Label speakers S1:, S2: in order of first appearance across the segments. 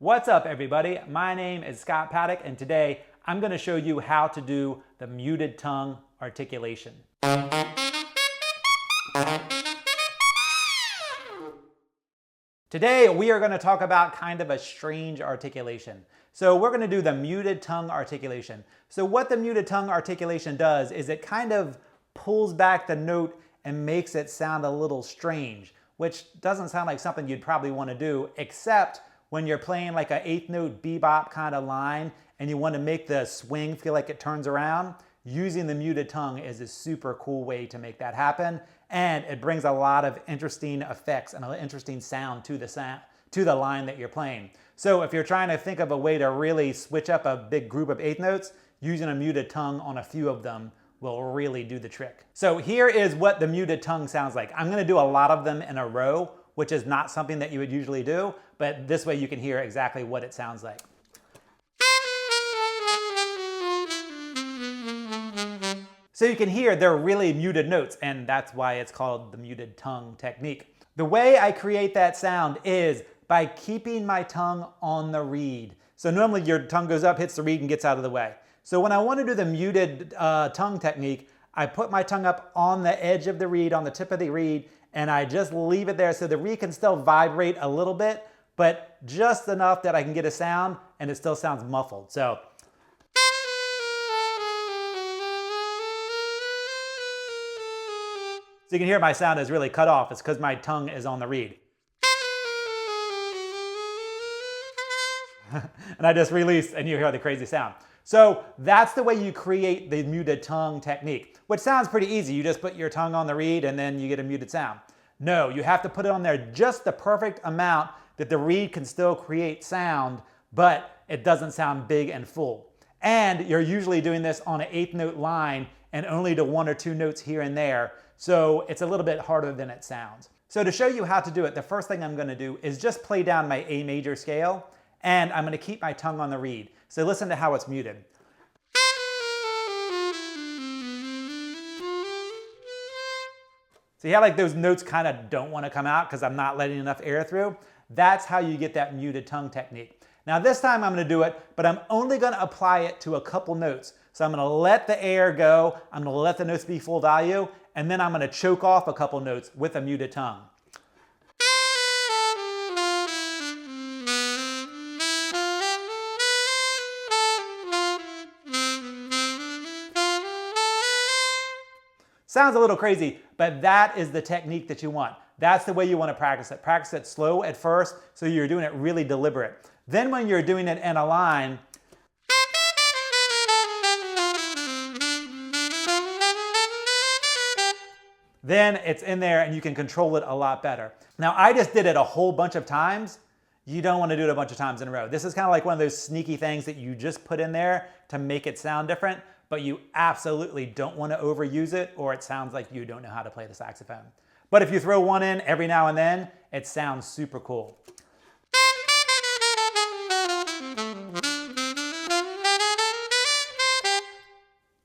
S1: What's up, everybody? My name is Scott Paddock, and today I'm going to show you how to do the muted tongue articulation. Today we are going to talk about kind of a strange articulation. So we're going to do the muted tongue articulation. So what the muted tongue articulation does is it kind of pulls back the note and makes it sound a little strange, which doesn't sound like something you'd probably want to do, except when you're playing like an eighth note bebop kind of line and you want to make the swing feel like it turns around. Using the muted tongue is a super cool way to make that happen, and it brings a lot of interesting effects and an interesting sound to the line that you're playing. So if you're trying to think of a way to really switch up a big group of eighth notes, using a muted tongue on a few of them will really do the trick. So here is what the muted tongue sounds like. I'm going to do a lot of them in a row, which is not something that you would usually do, but this way you can hear exactly what it sounds like. So you can hear they're really muted notes, and that's why it's called the muted tongue technique. The way I create that sound is by keeping my tongue on the reed. So normally your tongue goes up, hits the reed, and gets out of the way. So when I want to do the muted tongue technique, I put my tongue up on the edge of the reed, on the tip of the reed, and I just leave it there so the reed can still vibrate a little bit, but just enough that I can get a sound and it still sounds muffled. So you can hear my sound is really cut off. It's because my tongue is on the reed. And I just release and you hear the crazy sound. So that's the way you create the muted tongue technique, which sounds pretty easy. You just put your tongue on the reed and then you get a muted sound. No, you have to put it on there just the perfect amount that the reed can still create sound, but it doesn't sound big and full. And you're usually doing this on an eighth note line and only to one or two notes here and there. So it's a little bit harder than it sounds. So to show you how to do it, the first thing I'm going to do is just play down my A major scale, and I'm going to keep my tongue on the reed. So listen to how it's muted. See how like those notes kind of don't want to come out because I'm not letting enough air through? That's how you get that muted tongue technique. Now this time I'm going to do it, but I'm only going to apply it to a couple notes. So I'm going to let the air go, I'm going to let the notes be full value, and then I'm going to choke off a couple notes with a muted tongue. Sounds a little crazy, but that is the technique that you want. That's the way you want to practice it. Practice it slow at first, so you're doing it really deliberate. Then when you're doing it in a line, then it's in there and you can control it a lot better. Now I just did it a whole bunch of times. You don't want to do it a bunch of times in a row. This is kind of like one of those sneaky things that you just put in there to make it sound different, but you absolutely don't want to overuse it or it sounds like you don't know how to play the saxophone. But if you throw one in every now and then, it sounds super cool.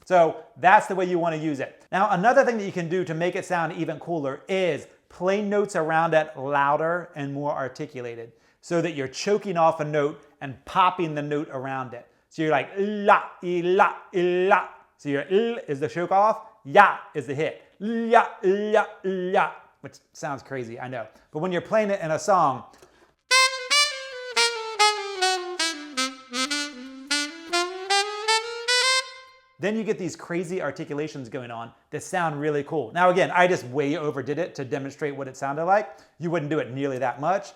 S1: So that's the way you want to use it. Now another thing that you can do to make it sound even cooler is play notes around it louder and more articulated so that you're choking off a note and popping the note around it. So you're like la, la, la. So your is the choke off, ya is the hit. La, la, la, which sounds crazy, I know. But when you're playing it in a song, then you get these crazy articulations going on that sound really cool. Now again, I just way overdid it to demonstrate what it sounded like. You wouldn't do it nearly that much.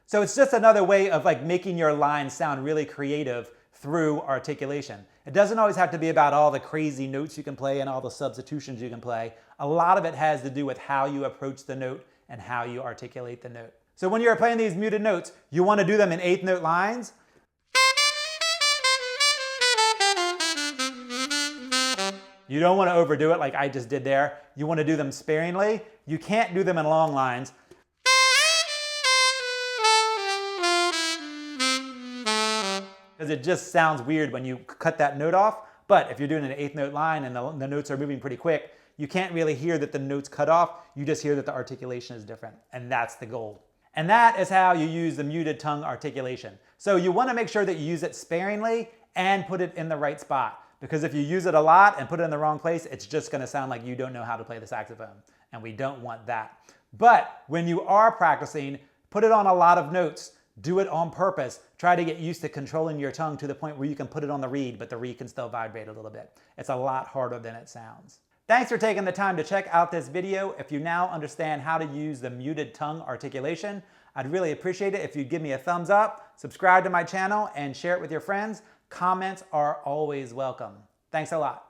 S1: So it's just another way of like making your line sound really creative through articulation. It doesn't always have to be about all the crazy notes you can play and all the substitutions you can play. A lot of it has to do with how you approach the note and how you articulate the note. So when you're playing these muted notes, you want to do them in eighth note lines. You don't want to overdo it like I just did there. You want to do them sparingly. You can't do them in long lines. Because it just sounds weird when you cut that note off. But if you're doing an eighth note line and the notes are moving pretty quick, you can't really hear that the notes cut off. You just hear that the articulation is different, and that's the goal. And that is how you use the muted tongue articulation. So you want to make sure that you use it sparingly and put it in the right spot. Because if you use it a lot and put it in the wrong place, it's just going to sound like you don't know how to play the saxophone. And we don't want that. But when you are practicing, put it on a lot of notes. Do it on purpose. Try to get used to controlling your tongue to the point where you can put it on the reed, but the reed can still vibrate a little bit. It's a lot harder than it sounds. Thanks for taking the time to check out this video. If you now understand how to use the muted tongue articulation, I'd really appreciate it if you'd give me a thumbs up, subscribe to my channel, and share it with your friends. Comments are always welcome. Thanks a lot.